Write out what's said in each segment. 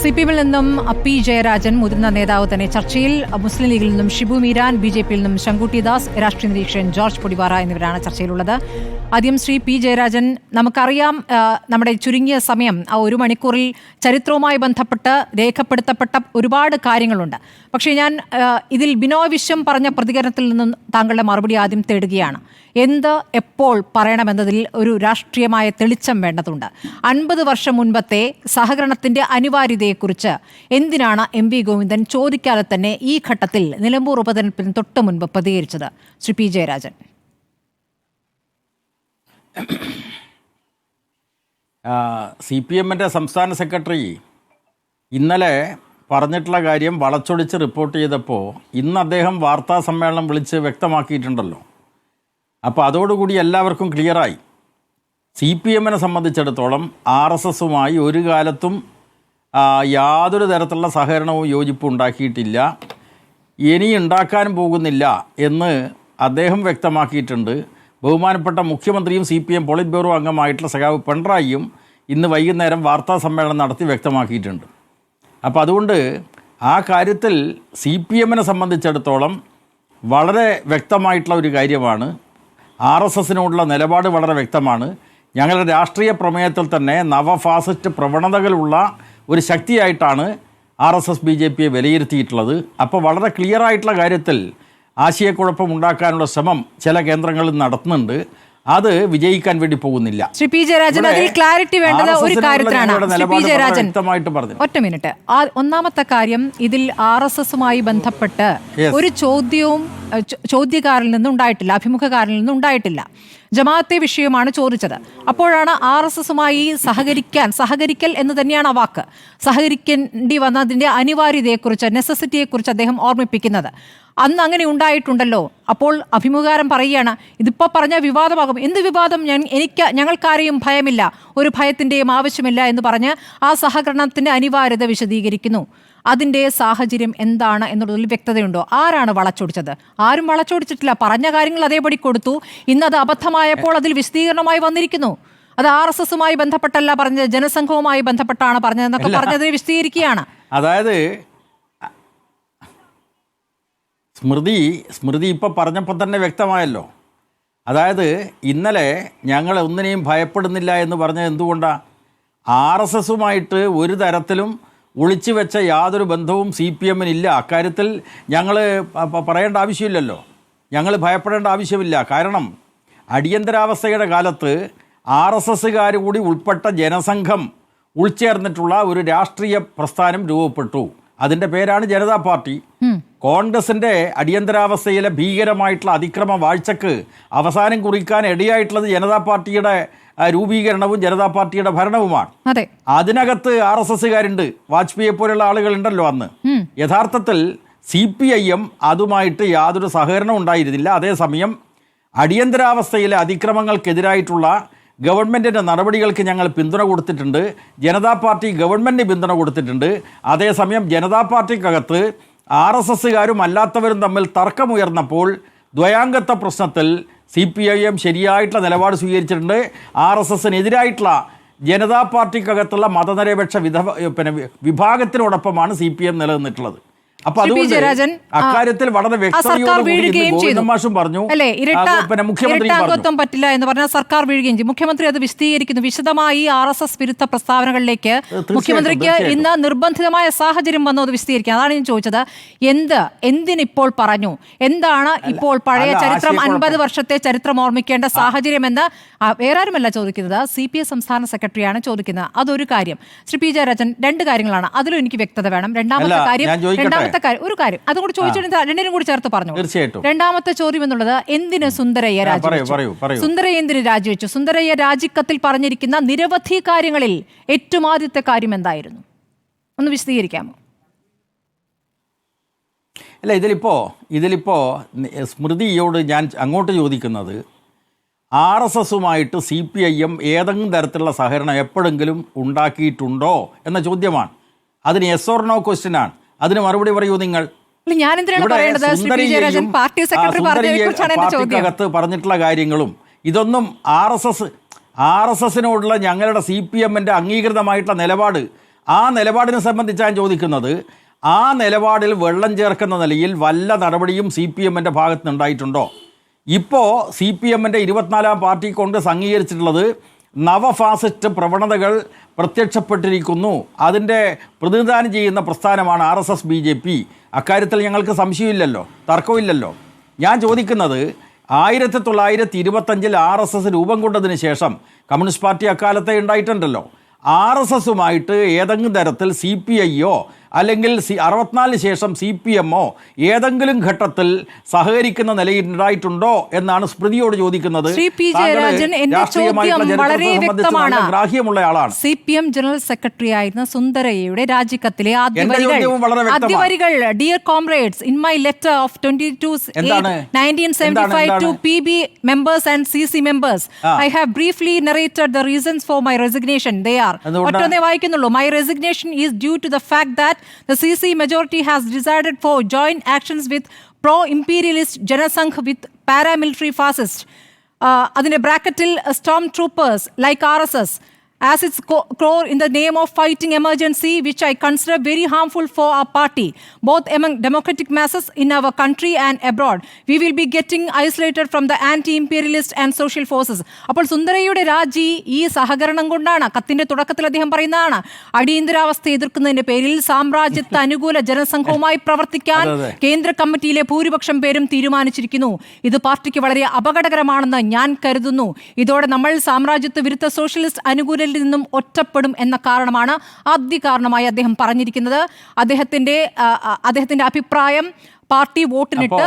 സിപിഎമ്മിൽ നിന്നും പി ജയരാജൻ മുതിർന്ന നേതാവ് തന്നെ ചർച്ചയിൽ. മുസ്ലിം ലീഗിൽ നിന്നും ഷിബു മീരാൻ, ബിജെപിയിൽ നിന്നും ശങ്കുട്ടി ദാസ്, രാഷ്ട്രീയ നിരീക്ഷകൻ ജോർജ് പൊടിവാറ എന്നിവരാണ് ചർച്ചയിലുള്ളത്. ആദ്യം ശ്രീ പി ജയരാജൻ, നമുക്കറിയാം നമ്മുടെ ചുരുങ്ങിയ സമയം ആ ഒരു മണിക്കൂറിൽ ചരിത്രവുമായി ബന്ധപ്പെട്ട് രേഖപ്പെടുത്തപ്പെട്ട ഒരുപാട് കാര്യങ്ങളുണ്ട്. പക്ഷേ ഞാൻ ഇതിൽ ബിനോയ് വിശ്വം പറഞ്ഞ പ്രതികരണത്തിൽ നിന്നും താങ്കളുടെ മറുപടി ആദ്യം തേടുകയാണ്. എന്ത് എപ്പോൾ പറയണമെന്നതിൽ ഒരു രാഷ്ട്രീയമായ തെളിച്ചം വേണ്ടതുണ്ട്. 50 വർഷം മുൻപത്തെ സഹകരണത്തിന്റെ അനിവാര്യതയെക്കുറിച്ച് എന്തിനാണ് എം.വി. ഗോവിന്ദൻ ചോദിക്കാതെ തന്നെ ഈ ഘട്ടത്തിൽ നിലമ്പൂർ ഉപതെരഞ്ഞെടുപ്പിന് തൊട്ട് മുൻപ് പ്രതികരിച്ചത്? ശ്രീ പി ജയരാജൻ. CPM-ന്റെ സംസ്ഥാന സെക്രട്ടറി ഇന്നലെ പറഞ്ഞിട്ടുള്ള കാര്യം വളച്ചൊടിച്ച് റിപ്പോർട്ട് ചെയ്തപ്പോൾ ഇന്ന് അദ്ദേഹം വാർത്താ സമ്മേളനം വിളിച്ച് വ്യക്തമാക്കിയിട്ടുണ്ടല്ലോ. അപ്പോൾ അതോടുകൂടി എല്ലാവർക്കും ക്ലിയറായി. CPM-നെ സംബന്ധിച്ചിടത്തോളം RSS-ഉമായി ഒരു കാലത്തും യാതൊരു തരത്തിലുള്ള സഹകരണവും യോജിപ്പും ഉണ്ടാക്കിയിട്ടില്ല, ഇനി ഉണ്ടാക്കാനും പോകുന്നില്ല എന്ന് അദ്ദേഹം വ്യക്തമാക്കിയിട്ടുണ്ട്. ബഹുമാനപ്പെട്ട മുഖ്യമന്ത്രിയും CPM പോളിറ്റ് ബ്യൂറോ അംഗമായിട്ടുള്ള സഖാവ് പിണറായിയും ഇന്ന് വൈകുന്നേരം വാർത്താ സമ്മേളനം നടത്തി വ്യക്തമാക്കിയിട്ടുണ്ട്. അപ്പോൾ അതുകൊണ്ട് ആ കാര്യത്തിൽ CPM-നെ സംബന്ധിച്ചിടത്തോളം വളരെ വ്യക്തമായിട്ടുള്ള ഒരു കാര്യമാണ്. RSS-നോടുള്ള നിലപാട് വളരെ വ്യക്തമാണ്. ഞങ്ങളുടെ രാഷ്ട്രീയ പ്രമേയത്തിൽ തന്നെ നവഫാസിസ്റ്റ് പ്രവണതകളുള്ള ഒരു ശക്തിയായിട്ടാണ് RSS BJP-യെ വിലയിരുത്തിയിട്ടുള്ളത്. അപ്പോൾ വളരെ ക്ലിയറായിട്ടുള്ള കാര്യത്തിൽ ആശയക്കുഴപ്പം ഉണ്ടാക്കാനുള്ള ശ്രമം ചില കേന്ദ്രങ്ങളിൽ നടത്തുന്നുണ്ട്. അത് വിജയിക്കാൻ വേണ്ടി പോകുന്നില്ല. ശ്രീ പി ജയരാജൻ, അതിൽ ക്ലാരിറ്റി വേണ്ടത് ഒരു കാര്യത്തിലാണ്. വ്യക്തമായിട്ട് പറഞ്ഞു. ഒറ്റ മിനിറ്റ്. ഒന്നാമത്തെ കാര്യം, ഇതിൽ RSS-ഉമായി ബന്ധപ്പെട്ട് ഒരു ചോദ്യക്കാരിൽ നിന്നും ഉണ്ടായിട്ടില്ല, അഭിമുഖകാരിൽ നിന്നും ഉണ്ടായിട്ടില്ല. ജമാഅത്തെ വിഷയമാണ് ചോദിച്ചത്. അപ്പോഴാണ് RSS-ഉമായി സഹകരിക്കൽ എന്ന് തന്നെയാണ് ആ വാക്ക്, സഹകരിക്കേണ്ടി വന്നതിൻ്റെ അനിവാര്യതയെക്കുറിച്ച്, നെസസിറ്റിയെക്കുറിച്ച് അദ്ദേഹം ഓർമ്മിപ്പിക്കുന്നത്. അന്ന് അങ്ങനെ ഉണ്ടായിട്ടുണ്ടല്ലോ. അപ്പോൾ അഭിമുഖകാരൻ പറയുകയാണ്, ഇതിപ്പോൾ പറഞ്ഞാൽ വിവാദമാകും. എന്ത് വിവാദം? ഞങ്ങൾക്കാരെയും ഭയമില്ല, ഒരു ഭയത്തിൻ്റെയും ആവശ്യമില്ല എന്ന് പറഞ്ഞ് ആ സഹകരണത്തിൻ്റെ അനിവാര്യത വിശദീകരിക്കുന്നു. അതിൻ്റെ സാഹചര്യം എന്താണ് എന്നുള്ളതിൽ വ്യക്തതയുണ്ടോ? ആരാണ് വളച്ചൊടിച്ചത്? ആരും വളച്ചൊടിച്ചിട്ടില്ല. പറഞ്ഞ കാര്യങ്ങൾ അതേപടി കൊടുത്തു. ഇന്നത് അബദ്ധമായപ്പോൾ അതിൽ വിശദീകരണമായി വന്നിരിക്കുന്നു. അത് RSS-ഉമായി ബന്ധപ്പെട്ടല്ല പറഞ്ഞത്, ജനസംഘവുമായി ബന്ധപ്പെട്ടാണ് പറഞ്ഞതെന്നൊക്കെ പറഞ്ഞതിനെ വിശദീകരിക്കുകയാണ്. അതായത് സ്മൃതി ഇപ്പോൾ പറഞ്ഞപ്പോൾ തന്നെ വ്യക്തമായല്ലോ. അതായത് ഇന്നലെ ഞങ്ങൾ ഒന്നിനെയും ഭയപ്പെടുന്നില്ല എന്ന് പറഞ്ഞത് എന്തുകൊണ്ടാണ്? RSS-ഉമായിട്ട് ഒരു തരത്തിലും ഒളിച്ചു വെച്ച യാതൊരു ബന്ധവും CPM-നില്ല. അക്കാര്യത്തിൽ ഞങ്ങൾ പറയേണ്ട ആവശ്യമില്ലല്ലോ, ഞങ്ങൾ ഭയപ്പെടേണ്ട ആവശ്യമില്ല. കാരണം അടിയന്തരാവസ്ഥയുടെ കാലത്ത് RSS-കാർ കൂടി ഉൾപ്പെട്ട ജനസംഘം ഉൾച്ചേർന്നിട്ടുള്ള ഒരു രാഷ്ട്രീയ പ്രസ്ഥാനം രൂപപ്പെട്ടു. അതിൻ്റെ പേരാണ് ജനതാ പാർട്ടി. കോൺഗ്രസിൻ്റെ അടിയന്തരാവസ്ഥയിലെ ഭീകരമായിട്ടുള്ള അതിക്രമ വാഴ്ചക്ക് അവസാനം കുറിക്കാൻ ഇടയായിട്ടുള്ളത് ജനതാ പാർട്ടിയുടെ രൂപീകരണവും ജനതാ പാർട്ടിയുടെ ഭരണവുമാണ്. അതിനകത്ത് RSS-കാരുണ്ട്, വാജ്പേയിയെ പോലുള്ള ആളുകളുണ്ടല്ലോ അന്ന്. യഥാർത്ഥത്തിൽ CPIM അതുമായിട്ട് യാതൊരു സഹകരണം ഉണ്ടായിരുന്നില്ല. അതേസമയം അടിയന്തരാവസ്ഥയിലെ അതിക്രമങ്ങൾക്കെതിരായിട്ടുള്ള ഗവൺമെൻറ്റിൻ്റെ നടപടികൾക്ക് ഞങ്ങൾ പിന്തുണ കൊടുത്തിട്ടുണ്ട്. ജനതാ പാർട്ടി ഗവൺമെൻറ്റിന് പിന്തുണ കൊടുത്തിട്ടുണ്ട്. അതേസമയം ജനതാ പാർട്ടിക്കകത്ത് RSS-കാരും അല്ലാത്തവരും തമ്മിൽ തർക്കമുയർന്നപ്പോൾ ദ്വയാംഗത്വ പ്രശ്നത്തിൽ CPIM ശരിയായിട്ടുള്ള നിലപാട് സ്വീകരിച്ചിട്ടുണ്ട്. RSS-നെതിരായിട്ടുള്ള ജനതാ പാർട്ടിക്കകത്തുള്ള മതനിരപേക്ഷ വിഭാഗത്തിനോടൊപ്പമാണ് CPM നിലനിന്നിട്ടുള്ളത്. അപ്പൊ അതുകൊണ്ട് അക്കാര്യത്തിൽ വളരെ വ്യക്തതയോടും പറഞ്ഞു. മുഖ്യമന്ത്രി പറ്റില്ല എന്ന് പറഞ്ഞാൽ സർക്കാർ വീഴുകയും ചെയ്യും. മുഖ്യമന്ത്രി അത് വിശദീകരിക്കുന്നു വിശദമായി. RSS വിരുദ്ധ പ്രസ്താവനകളിലേക്ക് മുഖ്യമന്ത്രിക്ക് ഇന്ന് നിർബന്ധിതമായ സാഹചര്യം വന്നു അത് വിശദീകരിക്കുക. അതാണ് ഞാൻ ചോദിച്ചത്. എന്തിനിപ്പോൾ പറഞ്ഞു? എന്താണ് ഇപ്പോൾ പഴയ ചരിത്രം, 50 വർഷത്തെ ചരിത്രം ഓർമ്മിക്കേണ്ട സാഹചര്യമെന്ന് വേറെ ആരുമല്ല ചോദിക്കുന്നത്, CPM സംസ്ഥാന സെക്രട്ടറിയാണ് ചോദിക്കുന്നത്. അതൊരു കാര്യം. ശ്രീ പി ജയരാജൻ, 2 കാര്യങ്ങളാണ്, അതിലും എനിക്ക് വ്യക്തത വേണം. രണ്ടാമത്തെ കാര്യം ഒരു കാര്യം അതും കൂടി ചോദിച്ചിട്ട് രണ്ടിനും കൂടി ചേർത്ത് പറഞ്ഞു. രണ്ടാമത്തെ ചോദ്യം എന്നുള്ളത്, എന്തിന് സുന്ദരയ്യ രാജിവെച്ചു? സുന്ദരയ്യ എന്തിന് രാജിവെച്ചു? സുന്ദരയ്യ രാജിക്കത്തിൽ പറഞ്ഞിരിക്കുന്ന നിരവധി കാര്യങ്ങളിൽ ഏറ്റവും ആദ്യത്തെ കാര്യം എന്തായിരുന്നു? ഒന്ന് വിശദീകരിക്കാമോ? അല്ല, ഇതിലിപ്പോ സ്മൃതിയോട് ഞാൻ അങ്ങോട്ട് ചോദിക്കുന്നത്, RSS-ഉമായിട്ട് CPIM ഏതെങ്കിലും തരത്തിലുള്ള സഹകരണം എപ്പോഴെങ്കിലും ഉണ്ടാക്കിയിട്ടുണ്ടോ എന്ന ചോദ്യമാണ്. അതിന് യെസ് ഓർ നോ ക്വസ്റ്റ്യനാണ്. അതിന് മറുപടി പറയൂ നിങ്ങൾ. പാർട്ടിക്കകത്ത് പറഞ്ഞിട്ടുള്ള കാര്യങ്ങളും ഇതൊന്നും RSS-നോടുള്ള ഞങ്ങളുടെ CPM-ന്റെ അംഗീകൃതമായിട്ടുള്ള നിലപാട് ആ നിലപാടിനെ സംബന്ധിച്ച് ഞാൻ ചോദിക്കുന്നത്, ആ നിലപാടിൽ വെള്ളം ചേർക്കുന്ന നിലയിൽ വല്ല നടപടിയും CPM-ൻ്റെ ഭാഗത്ത് നിന്നുണ്ടായിട്ടുണ്ടോ? ഇപ്പോൾ CPM-ൻ്റെ 24-ാം പാർട്ടി കോൺഗ്രസ് അംഗീകരിച്ചിട്ടുള്ളത് നവഫാസിസ്റ്റ് പ്രവണതകൾ പ്രത്യക്ഷപ്പെട്ടിരിക്കുന്നു, അതിൻ്റെ പ്രതിനിധാനം ചെയ്യുന്ന പ്രസ്ഥാനമാണ് RSS BJP. അക്കാര്യത്തിൽ ഞങ്ങൾക്ക് സംശയമില്ലല്ലോ, തർക്കമില്ലല്ലോ. ഞാൻ ചോദിക്കുന്നത്, 1925 RSS രൂപം കൊണ്ടതിന് ശേഷം കമ്മ്യൂണിസ്റ്റ് പാർട്ടി അക്കാലത്തെ ഉണ്ടായിട്ടുണ്ടല്ലോ, RSS-ഉമായിട്ട് ഏതെങ്കിലും തരത്തിൽ CPI-യോ അല്ലെങ്കിൽ 64 ശേഷം CPM-ഓ ഏതെങ്കിലും ഘട്ടത്തിൽ സഹകരിക്കുന്ന നിലയിൽ ഉണ്ടായിട്ടുണ്ടോ എന്നാണ് സ്മൃതിയോട് ചോദിക്കുന്നത്. ഗ്രാഹ്യമുള്ള ആളാണ്. CPM ജനറൽ സെക്രട്ടറി ആയിരുന്ന സുന്ദരയ്യയുടെ രാജിക്കത്തിലെ ആദ്യവരികൾ, dear comrades, in my letter of 22/1975 to PB members and CC members, I have briefly narrated the reasons for my resignation. They are, ഒറ്റൊന്നേ വായിക്കുന്നുള്ളൂ. My resignation is due to the fact that the CC majority has decided for joint actions with pro-imperialist Janasangh with paramilitary fascists. അതിന്റെ ബ്രാക്കറ്റിൽ storm troopers like RSS as its core in the name of fighting emergency, which I consider very harmful for our party, both among democratic masses in our country and abroad. We will be getting isolated from the anti-imperialist and social forces. അപ്പോൾ സുന്ദരയുടെ രാജി ഈ സഹകരണം കൊണ്ടാണ്. കത്തിന്റെ തുടക്കത്തിൽ അദ്ദേഹം പറയുന്നതാണ്, അടിയന്തരാവസ്ഥ എതിർക്കുന്നതിന്റെ പേരിൽ സാമ്രാജ്യത്വ അനുകൂല ജനസംഘവുമായി പ്രവർത്തിക്കാൻ കേന്ദ്ര കമ്മിറ്റിയിലെ ഭൂരിപക്ഷം പേരും തീരുമാനിച്ചിരിക്കുന്നു. ഇത് പാർട്ടിക്ക് വളരെ അപകടകരമാണെന്ന് ഞാൻ കരുതുന്നു. ഇതോടെ നമ്മൾ സാമ്രാജ്യത്വ വിരുദ്ധ സോഷ്യലിസ്റ്റ് അനുകൂല നിന്നും ഒറ്റപ്പെടും എന്ന കാരണമാണ് ആദ്യ കാരണമായി അദ്ദേഹം പറഞ്ഞിരിക്കുന്നത്. അദ്ദേഹത്തിന്റെ അഭിപ്രായം പാർട്ടി വോട്ടിനിട്ട്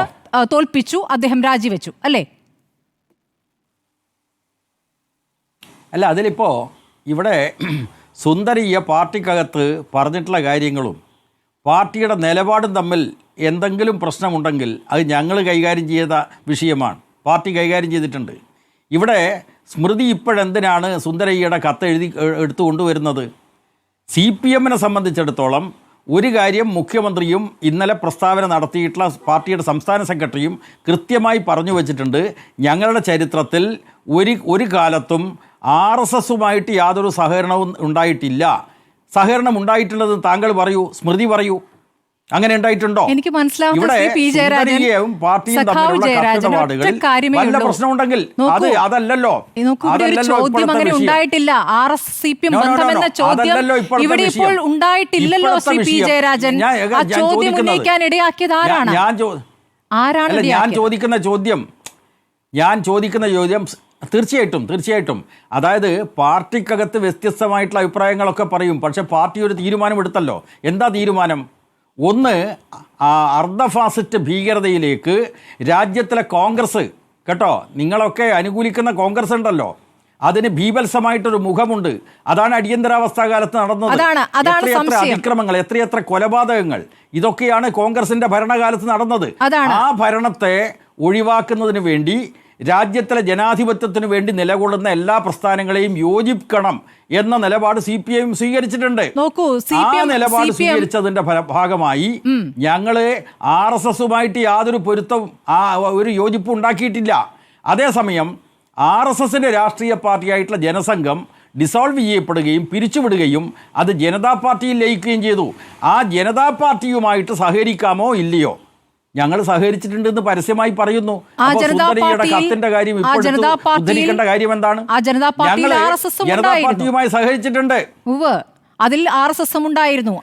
തോൽപ്പിച്ചു, അദ്ദേഹം രാജിവെച്ചു, അല്ലേ? അല്ല, അതിലിപ്പോ ഇവിടെ സുന്ദരിയ പാർട്ടിക്കകത്ത് പറഞ്ഞിട്ടുള്ള കാര്യങ്ങളും പാർട്ടിയുടെ നിലപാടും തമ്മിൽ എന്തെങ്കിലും പ്രശ്നമുണ്ടെങ്കിൽ അത് ഞങ്ങൾ കൈകാര്യം ചെയ്ത വിഷയമാണ്, പാർട്ടി കൈകാര്യം ചെയ്തിട്ടുണ്ട്. ഇവിടെ സ്മൃതി ഇപ്പോഴെന്തിനാണ് സുന്ദരയ്യയുടെ കത്ത് എടുത്തു കൊണ്ടുവരുന്നത്? CPM-നെ സംബന്ധിച്ചിടത്തോളം ഒരു കാര്യം മുഖ്യമന്ത്രിയും ഇന്നലെ പ്രസ്താവന നടത്തിയിട്ടുള്ള പാർട്ടിയുടെ സംസ്ഥാന സെക്രട്ടറിയും കൃത്യമായി പറഞ്ഞു വച്ചിട്ടുണ്ട്, ഞങ്ങളുടെ ചരിത്രത്തിൽ ഒരു കാലത്തും RSS-ഉമായിട്ട് യാതൊരു സഹകരണവും ഉണ്ടായിട്ടില്ല. സഹകരണം ഉണ്ടായിട്ടുള്ളത് താങ്കൾ പറയൂ, സ്മൃതി പറയൂ, അങ്ങനെ ഉണ്ടായിട്ടുണ്ടോ? എനിക്ക് മനസ്സിലാവുന്ന പാർട്ടിയും തമ്മിലുള്ള കത്തിടപാടുകളിൽ വല്ല പ്രശ്നമുണ്ടെങ്കിൽ അതല്ലല്ലോ ഉണ്ടായിട്ടില്ല. CPM ബന്ധമെന്ന ചോദ്യം ഇവിടെ ഇപ്പോൾ ഉണ്ടായിട്ടില്ലല്ലോ. ശ്രീ പി ജയരാജൻ, ആ ചോദ്യം ഉന്നയിക്കാൻ ഇടയാക്കിയത് ആരാണ്? ഞാൻ ചോദിക്കുന്ന ചോദ്യം തീർച്ചയായിട്ടും അതായത് പാർട്ടിക്കകത്ത് വ്യത്യസ്തമായിട്ടുള്ള അഭിപ്രായങ്ങളൊക്കെ പറയും, പക്ഷെ പാർട്ടി ഒരു തീരുമാനം എടുത്തല്ലോ. എന്താ തീരുമാനം? ഒന്ന്, അർദ്ധഫാസിസ്റ്റ് ഭീകരതയിലേക്ക് രാജ്യത്തിലെ കോൺഗ്രസ്, കേട്ടോ, നിങ്ങളൊക്കെ അനുകൂലിക്കുന്ന കോൺഗ്രസ് ഉണ്ടല്ലോ, അതിന് ഭീവത്സമായിട്ടൊരു മുഖമുണ്ട്. അതാണ് അടിയന്തരാവസ്ഥാ കാലത്ത് നടന്നത്. എത്രയെത്ര അതിക്രമങ്ങൾ, എത്രയെത്ര കൊലപാതകങ്ങൾ, ഇതൊക്കെയാണ് കോൺഗ്രസിന്റെ ഭരണകാലത്ത് നടന്നത്. ആ ഭരണത്തെ ഒഴിവാക്കുന്നതിന് വേണ്ടി രാജ്യത്തിലെ ജനാധിപത്യത്തിന് വേണ്ടി നിലകൊള്ളുന്ന എല്ലാ പ്രസ്ഥാനങ്ങളെയും യോജിക്കണം എന്ന നിലപാട് CPM സ്വീകരിച്ചിട്ടുണ്ട്. ആ നിലപാട് സ്വീകരിച്ചതിന്റെ ഭാഗമായി ഞങ്ങള് RSS-ഉമായിട്ട് യാതൊരു പൊരുത്തവും ഒരു യോജിപ്പും ഉണ്ടാക്കിയിട്ടില്ല. അതേസമയം RSS-ന്റെ രാഷ്ട്രീയ പാർട്ടിയായിട്ടുള്ള ജനസംഘം ഡിസോൾവ് ചെയ്യപ്പെടുകയും പിരിച്ചുവിടുകയും അത് ജനതാ പാർട്ടിയിൽ ലയിക്കുകയും ചെയ്തു. ആ ജനതാ പാർട്ടിയുമായിട്ട് സഹകരിക്കാമോ ഇല്ലയോ? ഞങ്ങൾ സഹകരിച്ചിട്ടുണ്ടെന്ന് പരസ്യമായി പറയുന്നു. കത്തിന്റെ കാര്യം ഉദ്ധരിക്കേണ്ട കാര്യം എന്താണ്? ജനതാ പാർട്ടിയുമായി സഹകരിച്ചിട്ടുണ്ട്. അതിൽ RSS-ഉം ഉണ്ടായിരുന്നു.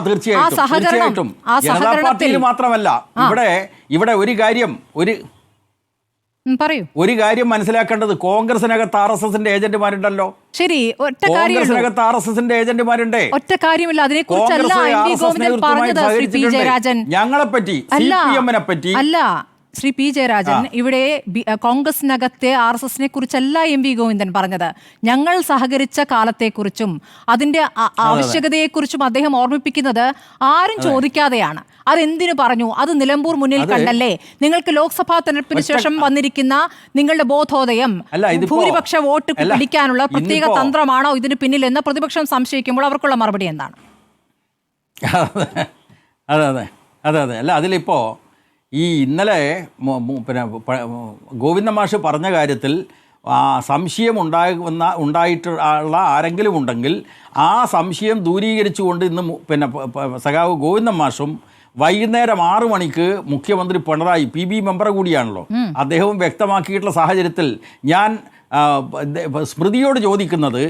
തീർച്ചയായിട്ടും ജനതാ പാർട്ടിയിൽ മാത്രമല്ല. ഇവിടെ ഒരു കാര്യം മനസ്സിലാക്കേണ്ടത്, കോൺഗ്രസിനകത്ത് RSS-ന്റെ ഏജന്റുമാരുണ്ടല്ലോ. ശരി, കോൺഗ്രസിനകത്ത് RSS-ന്റെ ഏജന്റുമാരുണ്ട്. ഒറ്റ കാര്യമില്ല, ഞങ്ങളെപ്പറ്റി CPM-നെ പറ്റി അല്ല ശ്രീ പി ജയരാജൻ, ഇവിടെ കോൺഗ്രസിനകത്തെ RSS-നെ കുറിച്ചല്ല MV ഗോവിന്ദൻ പറഞ്ഞത്. ഞങ്ങൾ സഹകരിച്ച കാലത്തെക്കുറിച്ചും അതിന്റെ ആവശ്യകതയെക്കുറിച്ചും അദ്ദേഹം ഓർമ്മിപ്പിക്കുന്നത് ആരും ചോദിക്കാതെയാണ്. അതെന്തിനു പറഞ്ഞു? അത് നിലമ്പൂർ മുന്നിൽ കണ്ടല്ലേ? നിങ്ങൾക്ക് ലോക്സഭാ തെരഞ്ഞെടുപ്പിന് ശേഷം വന്നിരിക്കുന്ന നിങ്ങളുടെ ബോധോദയം ഭൂരിപക്ഷ വോട്ട് പിടിക്കാനുള്ള പ്രത്യേക തന്ത്രമാണോ ഇതിന് പിന്നിലെന്ന് പ്രതിപക്ഷം സംശയിക്കുമ്പോൾ അവർക്കുള്ള മറുപടി എന്താണ്? അതെ അല്ല, അതിലിപ്പോ ഈ ഇന്നലെ പിന്നെ ഗോവിന്ദ മാഷ് പറഞ്ഞ കാര്യത്തിൽ സംശയം ഉണ്ടായിട്ടുള്ള ആരെങ്കിലും ഉണ്ടെങ്കിൽ ആ സംശയം ദൂരീകരിച്ചുകൊണ്ട് ഇന്ന് പിന്നെ സഖാവ് ഗോവിന്ദൻ മാഷും വൈകുന്നേരം 6 മണിക്ക് മുഖ്യമന്ത്രി പിണറായി PB മെമ്പർ കൂടിയാണല്ലോ, അദ്ദേഹവും വ്യക്തമാക്കിയിട്ടുള്ള സാഹചര്യത്തിൽ ഞാൻ സ്മൃതിയോട് ചോദിക്കുന്നത്,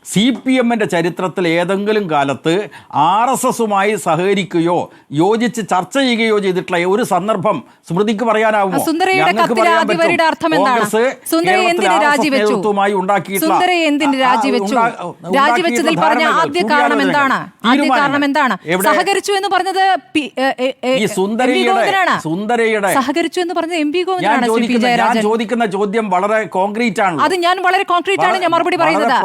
CPM-ന്റെ ചരിത്രത്തിൽ ഏതെങ്കിലും കാലത്ത് RSS-ഉമായി സഹകരിക്കുകയോ യോജിച്ച് ചർച്ച ചെയ്യുകയോ ചെയ്തിട്ടുള്ള ഒരു സന്ദർഭം സ്മൃതിക്ക് പറയാനാവുമോ? ഞങ്ങൾക്ക് പറയാൻ പറ്റും. കോൺഗ്രസ് കേരളത്തിൽ RSS നേതൃത്വവുമായി ഉണ്ടാക്കിയിട്ടുള്ള സഹകരിച്ചു എന്ന് പറഞ്ഞത് ഈ സുന്ദരയുടെ ഞാൻ ചോദിക്കുന്ന ചോദ്യം വളരെ കോൺക്രീറ്റ് ആണ്. അത് ഞാൻ വളരെ കോൺക്രീറ്റ് ആണ് ഞാൻ മറുപടി പറയുന്നത്.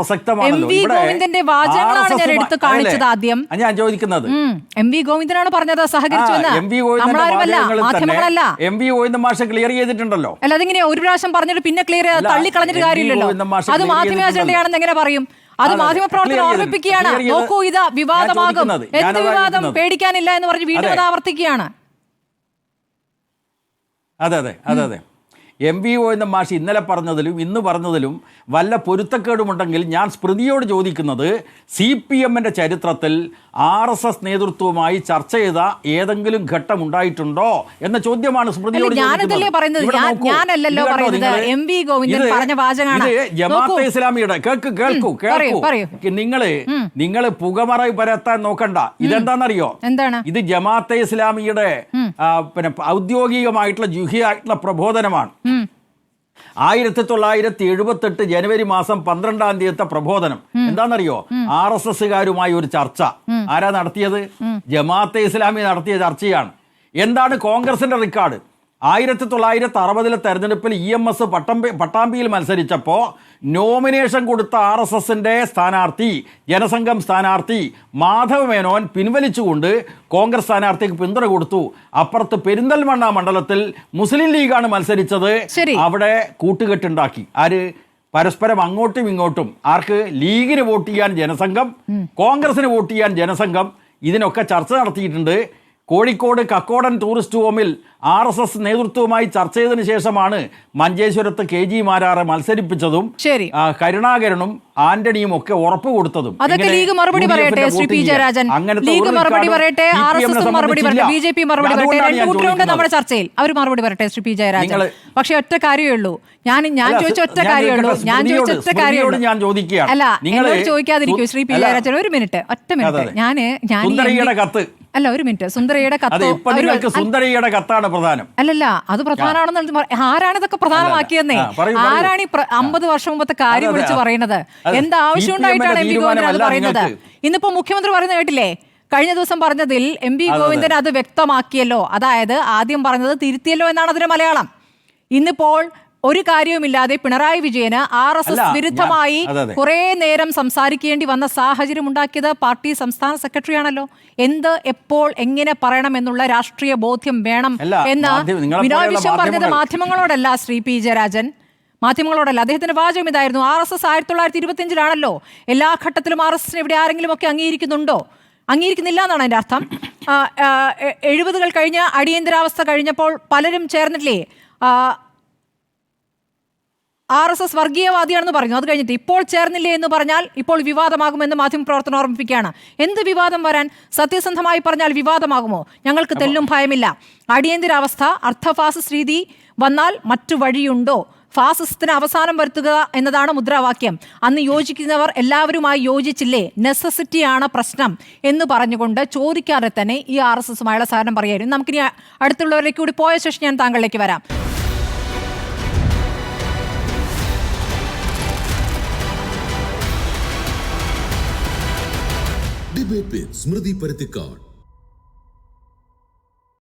MV ഗോവിന്ദന്റെ വാചകങ്ങളാണ് ഞാൻ എടുത്ത് കാണിച്ചത്. ആദ്യം ഞാൻ ചോദിക്കുന്നത് MV ഗോവിന്ദനാണ് പറഞ്ഞത് സഹകരിച്ചുവെന്ന്, മാധ്യമങ്ങളല്ല. MV ഗോവിന്ദൻ മാഷ് ക്ലിയർ ചെയ്തിട്ടുണ്ടല്ലോ. അല്ല, അതിങ്ങനെ ഒരു പ്രാവശ്യം പറഞ്ഞിട്ട് പിന്നെ ക്ലിയർ തള്ളിക്കളഞ്ഞിട്ട് കാര്യമില്ലല്ലോ. അത് മാധ്യമ അജണ്ടയാണെന്ന് എങ്ങനെ പറയും? അത് മാധ്യമപ്രവർത്തനം ഓർമ്മിപ്പിക്കുകയാണ്. നോക്കൂ, ഇത് വിവാദമാകും, എന്ത് വിവാദം, പേടിക്കാനില്ല എന്ന് പറഞ്ഞ് വീണ്ടും അത് ആവർത്തിക്കുകയാണ്. അതെ MV ഗോവിന്ദൻ മാഷ് ഇന്നലെ പറഞ്ഞതിലും ഇന്ന് പറഞ്ഞതിലും വല്ല പൊരുത്തക്കേടുമുണ്ടെങ്കിൽ ഞാൻ സ്മൃതിയോട് ചോദിക്കുന്നത്, CPM-ന്റെ ചരിത്രത്തിൽ RSS നേതൃത്വവുമായി ചർച്ച ചെയ്ത ഏതെങ്കിലും ഘട്ടം ഉണ്ടായിട്ടുണ്ടോ എന്ന ചോദ്യമാണ് സ്മൃതിയോട് ചോദിക്കുന്നത്. ജമാഅത്തെ ഇസ്ലാമിയുടെ കേൾക്കൂ നിങ്ങൾ പുകമറ പരത്താൻ നോക്കണ്ട. ഇതെന്താണെന്നറിയോ? ഇത് ജമാഅത്തെ ഇസ്ലാമിയുടെ പിന്നെ ഔദ്യോഗികമായിട്ടുള്ള ജുഹിയായിട്ടുള്ള പ്രബോധനമാണ്. 1978 ജനുവരി മാസം 12-ാം തീയതിത്തെ പ്രബോധനം എന്താണെന്നറിയോ? RSSകാരുമായി ഒരു ചർച്ച ആരാ നടത്തിയത്? ജമാഅത്തെ ഇസ്ലാമി നടത്തിയ ചർച്ചയാണ്. എന്താണ് കോൺഗ്രസിന്റെ റെക്കോർഡ്? 1960 തെരഞ്ഞെടുപ്പിൽ EMS പട്ടാമ്പിയിൽ മത്സരിച്ചപ്പോൾ നോമിനേഷൻ കൊടുത്ത RSSന്റെ സ്ഥാനാർത്ഥി, ജനസംഘം സ്ഥാനാർത്ഥി മാധവ് മേനോൻ പിൻവലിച്ചുകൊണ്ട് കോൺഗ്രസ് സ്ഥാനാർത്ഥിക്ക് പിന്തുണ കൊടുത്തു. അപ്പുറത്ത് പെരിന്തൽമണ്ണ മണ്ഡലത്തിൽ മുസ്ലിം ലീഗാണ് മത്സരിച്ചത്. അവിടെ കൂട്ടുകെട്ടുണ്ടാക്കി. ആര്? പരസ്പരം അങ്ങോട്ടും ഇങ്ങോട്ടും. ആർക്ക്? ലീഗിന് വോട്ട് ചെയ്യാൻ ജനസംഘം, കോൺഗ്രസിന് വോട്ട് ചെയ്യാൻ ജനസംഘം. ഇതിനൊക്കെ ചർച്ച നടത്തിയിട്ടുണ്ട്. കോഴിക്കോട് കക്കോടൻ ടൂറിസ്റ്റ് ഹോമിൽ RSS നേതൃത്വവുമായി ചർച്ച ചെയ്തതിനു ശേഷമാണ് മഞ്ചേശ്വരത്ത് KG മാരാറെ മത്സരിപ്പിച്ചതും കരുണാകരനും ആന്റണിയും ഒക്കെ ഉറപ്പ് കൊടുത്തതും. ലീഗ് മറുപടി പറയട്ടെ, ശ്രീ പി ജയരാജൻ. ലീഗ് മറുപടി പറയട്ടെ, RSS മറുപടി പറയട്ടെ, BJP മറുപടി പറയട്ടെ. നമ്മുടെ ചർച്ചയിൽ അവർ മറുപടി പറയട്ടെ, ശ്രീ പി ജയരാജൻ. പക്ഷെ ഒറ്റ കാര്യമേ ഉള്ളൂ, ഞാൻ ചോദിച്ച ഒറ്റ കാര്യമുള്ളൂ. ഞാൻ ചോദിക്കുകയാണ്. അല്ല, എന്നോട് ചോദിക്കാതിരിക്കൂ ശ്രീ പി ജയരാജൻ. ഒരു മിനിറ്റ്, ഒറ്റ മിനിറ്റ്. അല്ല, ഒരു മിനിറ്റ്. സുന്ദരയുടെ കത്താണ് പ്രധാനം. അല്ലല്ല, അത് പ്രധാനമാണെന്ന് ആരാണ് ഇതൊക്കെ പ്രധാനമാക്കിയെന്നേ? ആരാണ് ഈ 50 വർഷം മുമ്പത്തെ കാര്യം വിളിച്ച് പറയുന്നത്? എന്താവശ്യം ഉണ്ടായിട്ടാണ് MV ഗോവിന്ദൻ അത് പറയുന്നത്? ഇന്നിപ്പോ മുഖ്യമന്ത്രി പറയുന്നത് കേട്ടില്ലേ? കഴിഞ്ഞ ദിവസം പറഞ്ഞതിൽ MV ഗോവിന്ദൻ അത് വ്യക്തമാക്കിയല്ലോ. അതായത് ആദ്യം പറഞ്ഞത് തിരുത്തിയല്ലോ എന്നാണ് അതിന്റെ മലയാളം. ഇന്നിപ്പോൾ ഒരു കാര്യവുമില്ലാതെ പിണറായി വിജയന് RSS വിരുദ്ധമായി കുറെ നേരം സംസാരിക്കേണ്ടി വന്ന സാഹചര്യം ഉണ്ടാക്കിയത് പാർട്ടി സംസ്ഥാന സെക്രട്ടറിയാണല്ലോ. എന്ത്, എപ്പോൾ, എങ്ങനെ പറയണം എന്നുള്ള രാഷ്ട്രീയ ബോധ്യം വേണം എന്ന് ബിനോയ് വിശ്വം പറഞ്ഞത് മാധ്യമങ്ങളോടല്ല ശ്രീ പി ജയരാജൻ, മാധ്യമങ്ങളോടല്ല. അദ്ദേഹത്തിന്റെ വാചകം ഇതായിരുന്നു: RSS 1925-ലാണല്ലോ. എല്ലാ ഘട്ടത്തിലും RSSനെ ഇവിടെ ആരെങ്കിലും ഒക്കെ അംഗീകരിക്കുന്നുണ്ടോ? അംഗീകരിക്കുന്നില്ല എന്നാണ് അതിന്റെ അർത്ഥം. 70-കൾ കഴിഞ്ഞ് അടിയന്തരാവസ്ഥ കഴിഞ്ഞപ്പോൾ പലരും ചേർന്നിട്ടില്ലേ RSS വർഗീയവാദിയാണെന്ന് പറഞ്ഞു. അത് കഴിഞ്ഞിട്ട് ഇപ്പോൾ ചേർന്നില്ലേ എന്ന് പറഞ്ഞാൽ ഇപ്പോൾ വിവാദമാകുമെന്ന് മാധ്യമപ്രവർത്തനം ഓർമ്മിപ്പിക്കുകയാണ്. എന്ത് വിവാദം വരാൻ? സത്യസന്ധമായി പറഞ്ഞാൽ വിവാദമാകുമോ? ഞങ്ങൾക്ക് തെല്ലും ഭയമില്ല. അടിയന്തരാവസ്ഥ, അർദ്ധഫാസിസ്റ്റ് രീതി വന്നാൽ മറ്റു വഴിയുണ്ടോ? ഫാസിസത്തിന് അവസാനം വരുത്തുക എന്നതാണ് മുദ്രാവാക്യം. അന്ന് യോജിക്കുന്നവർ എല്ലാവരുമായി യോജിച്ചില്ലേ? നെസസിറ്റിയാണ് പ്രശ്നം എന്ന് പറഞ്ഞുകൊണ്ട് ചോദിക്കാതെ തന്നെ ഈ RSSുമായുള്ള സഹകരണം പറയായിരുന്നു. നമുക്കിനി അടുത്തുള്ളവരിലേക്ക് കൂടി പോയ ശേഷം ഞാൻ താങ്കളിലേക്ക് വരാം. ഡിബേറ്റ് വിത്ത് സ്മൃതി പരുത്തിക്കാട്.